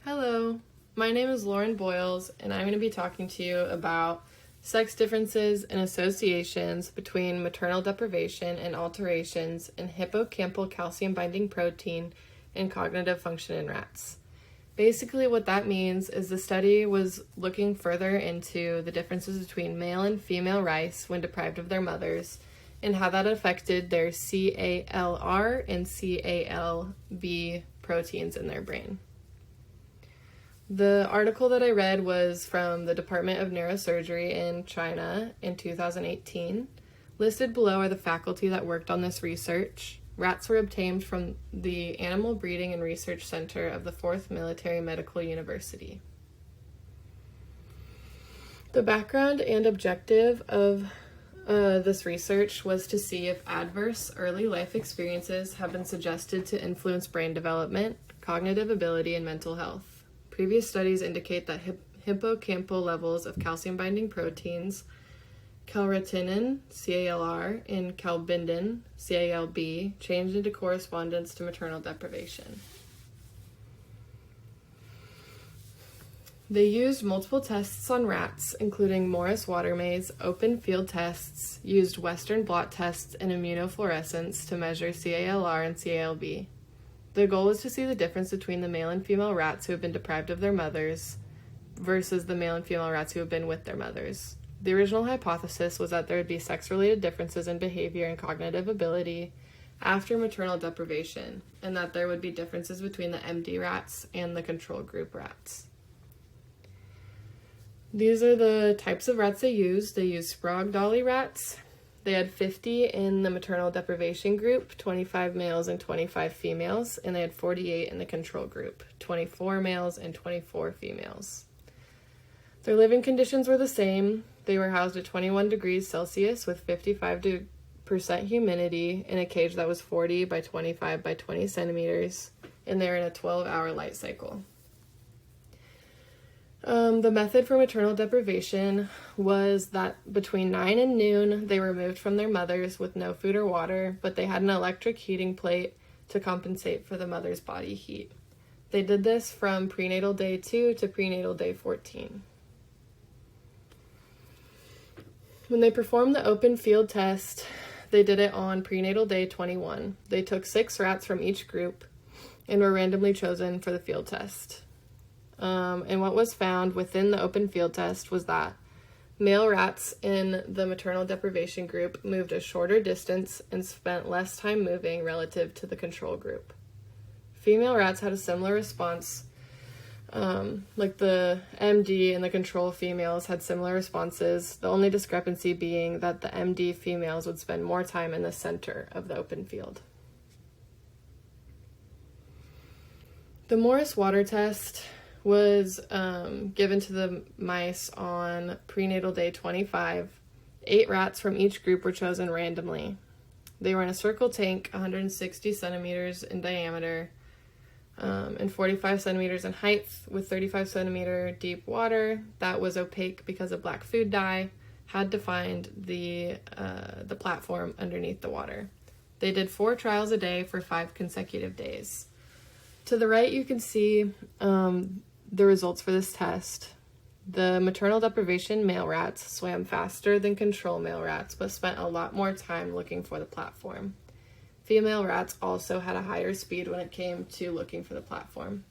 Hello, my name is Lauren Boyles, and I'm going to be talking to you about sex differences and associations between maternal deprivation and alterations in hippocampal calcium binding protein and cognitive function in rats. Basically, what that means is the study was looking further into the differences between male and female rice when deprived of their mothers and how that affected their CALR and CALB proteins in their brain. The article that I read was from the Department of Neurosurgery in China in 2018. Listed below are the faculty that worked on this research. Rats were obtained from the Animal Breeding and Research Center of the 4th Military Medical University. The background and objective of this research was to see if adverse early life experiences have been suggested to influence brain development, cognitive ability, and mental health. Previous studies indicate that hippocampal levels of calcium-binding proteins, calretinin, CALR, and calbindin, CALB, changed into correspondence to maternal deprivation. They used multiple tests on rats, including Morris water maze, open field tests, used Western blot tests, and immunofluorescence to measure CALR and CALB. The goal was to see the difference between the male and female rats who have been deprived of their mothers versus the male and female rats who have been with their mothers. The original hypothesis was that there would be sex-related differences in behavior and cognitive ability after maternal deprivation, and that there would be differences between the MD rats and the control group rats. These are the types of rats they used. They used Sprague Dawley rats. They had 50 in the maternal deprivation group, 25 males and 25 females, and they had 48 in the control group, 24 males and 24 females. Their living conditions were the same. They were housed at 21 degrees Celsius with 55% humidity in a cage that was 40 by 25 by 20 centimeters, and they were in a 12-hour light cycle. The method for maternal deprivation was that between 9 and noon, they were removed from their mothers with no food or water, but they had an electric heating plate to compensate for the mother's body heat. They did this from prenatal day 2 to prenatal day 14. When they performed the open field test, they did it on prenatal day 21. They took 6 rats from each group and were randomly chosen for the field test. And what was found within the open field test was that male rats in the maternal deprivation group moved a shorter distance and spent less time moving relative to the control group. Female rats had a similar response, like the MD and the control females had similar responses, the only discrepancy being that the MD females would spend more time in the center of the open field. The Morris water test was given to the mice on prenatal day 25. 8 rats from each group were chosen randomly. They were in a circle tank 160 centimeters in diameter and 45 centimeters in height with 35 centimeter deep water that was opaque because of black food dye, had defined the platform underneath the water. They did 4 trials a day for 5 consecutive days. To the right, you can see the results for this test. The maternal deprivation male rats swam faster than control male rats, but spent a lot more time looking for the platform. Female rats also had a higher speed when it came to looking for the platform.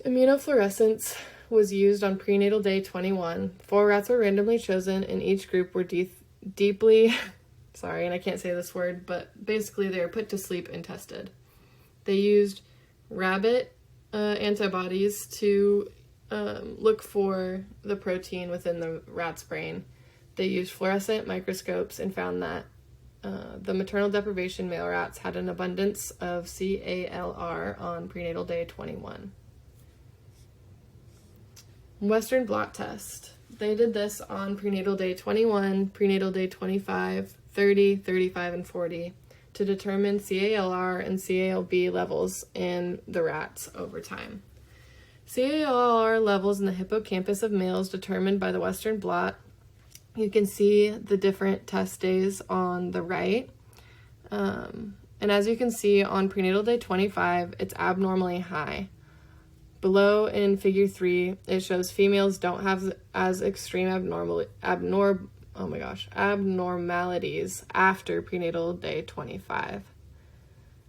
Immunofluorescence was used on prenatal day 21. 4 rats were randomly chosen, and each group were deeply, sorry, and I can't say this word, but basically they were put to sleep and tested. They used rabbit antibodies to look for the protein within the rat's brain. They used fluorescent microscopes and found that the maternal deprivation male rats had an abundance of CALR on prenatal day 21. Western blot test. They did this on prenatal day 21, prenatal day 25, 30, 35, and 40 to determine CALR and CALB levels in the rats over time. CALR levels in the hippocampus of males determined by the Western blot. You can see the different test days on the right. And as you can see on prenatal day 25, it's abnormally high. Below in figure 3, it shows females don't have as extreme abnormalities after prenatal day 25.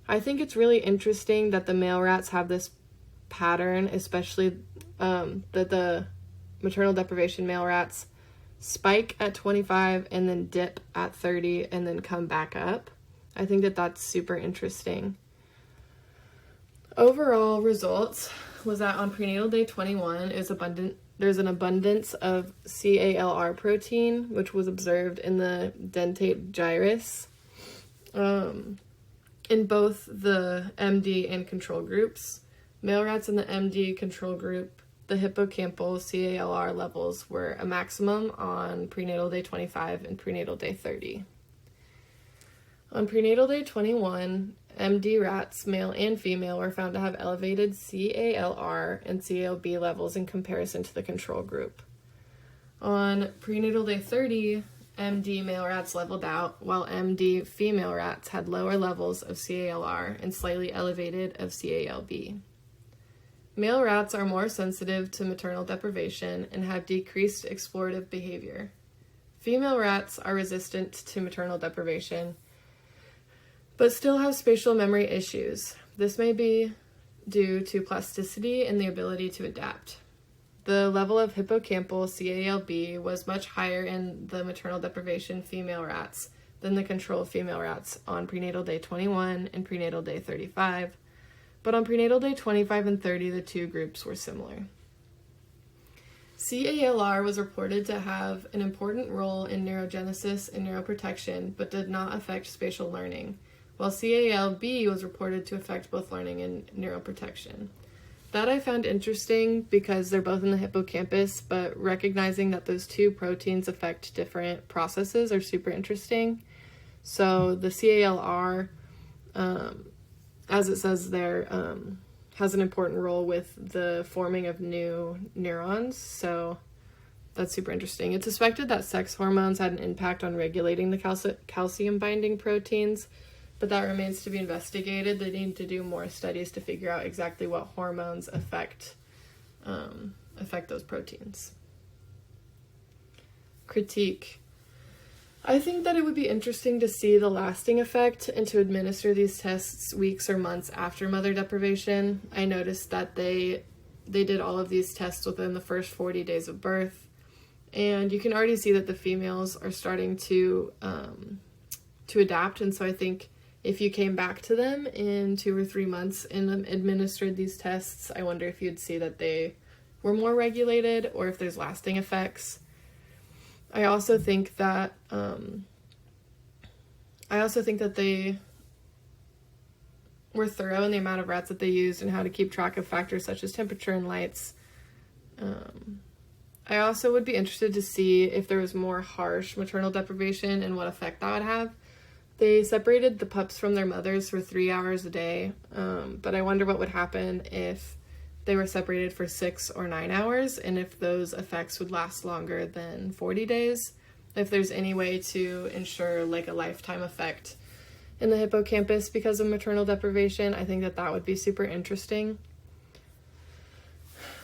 I think it's really interesting that the male rats have this pattern, especially that the maternal deprivation male rats spike at 25 and then dip at 30 and then come back up. I think that that's super interesting. Overall results was that on prenatal day 21 there's an abundance of CALR protein, which was observed in the dentate gyrus in both the MD and control groups. Male rats in the MD control group, the hippocampal CALR levels were a maximum on prenatal day 25 and prenatal day 30. On prenatal day 21, MD rats, male and female, were found to have elevated CALR and CALB levels in comparison to the control group. On prenatal day 30, MD male rats leveled out, while MD female rats had lower levels of CALR and slightly elevated of CALB. Male rats are more sensitive to maternal deprivation and have decreased explorative behavior. Female rats are resistant to maternal deprivation, but still have spatial memory issues. This may be due to plasticity and the ability to adapt. The level of hippocampal CALB was much higher in the maternal deprivation female rats than the control female rats on prenatal day 21 and prenatal day 35, but on prenatal day 25 and 30, the two groups were similar. CALR was reported to have an important role in neurogenesis and neuroprotection, but did not affect spatial learning, while CALB was reported to affect both learning and neuroprotection. That I found interesting because they're both in the hippocampus, but recognizing that those two proteins affect different processes are super interesting. So the CALR, as it says there, has an important role with the forming of new neurons, so that's super interesting. It's suspected that sex hormones had an impact on regulating the calcium-binding proteins, but that remains to be investigated. They need to do more studies to figure out exactly what hormones affect those proteins. Critique. I think that it would be interesting to see the lasting effect and to administer these tests weeks or months after mother deprivation. I noticed that they did all of these tests within the first 40 days of birth, and you can already see that the females are starting to adapt, and so I think if you came back to them in 2 or 3 months and administered these tests, I wonder if you'd see that they were more regulated or if there's lasting effects. I also think that they were thorough in the amount of rats that they used and how to keep track of factors such as temperature and lights. I also would be interested to see if there was more harsh maternal deprivation and what effect that would have. They separated the pups from their mothers for 3 hours a day, but I wonder what would happen if they were separated for 6 or 9 hours, and if those effects would last longer than 40 days. If there's any way to ensure like a lifetime effect in the hippocampus because of maternal deprivation, I think that would be super interesting.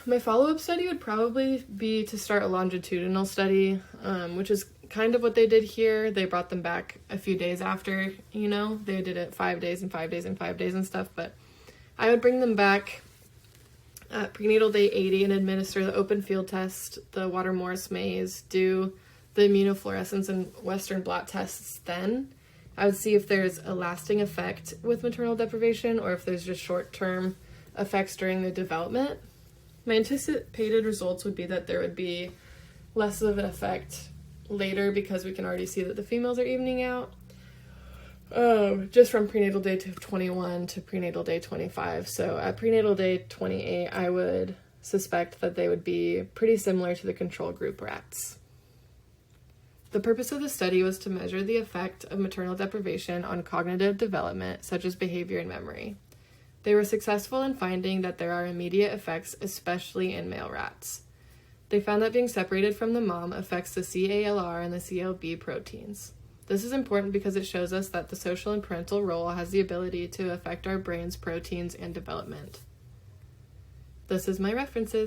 My follow-up study would probably be to start a longitudinal study, which is kind of what they did here. They brought them back a few days after, they did it 5 days and 5 days and 5 days and stuff, but I would bring them back at prenatal day 80 and administer the open field test, the Water-Morris maze, do the immunofluorescence and Western blot tests then. I would see if there's a lasting effect with maternal deprivation or if there's just short-term effects during the development. My anticipated results would be that there would be less of an effect later because we can already see that the females are evening out. Just from prenatal day 21 to prenatal day 25. So at prenatal day 28, I would suspect that they would be pretty similar to the control group rats. The purpose of the study was to measure the effect of maternal deprivation on cognitive development, such as behavior and memory. They were successful in finding that there are immediate effects, especially in male rats. They found that being separated from the mom affects the CALR and the CLB proteins. This is important because it shows us that the social and parental role has the ability to affect our brain's proteins and development. This is my references.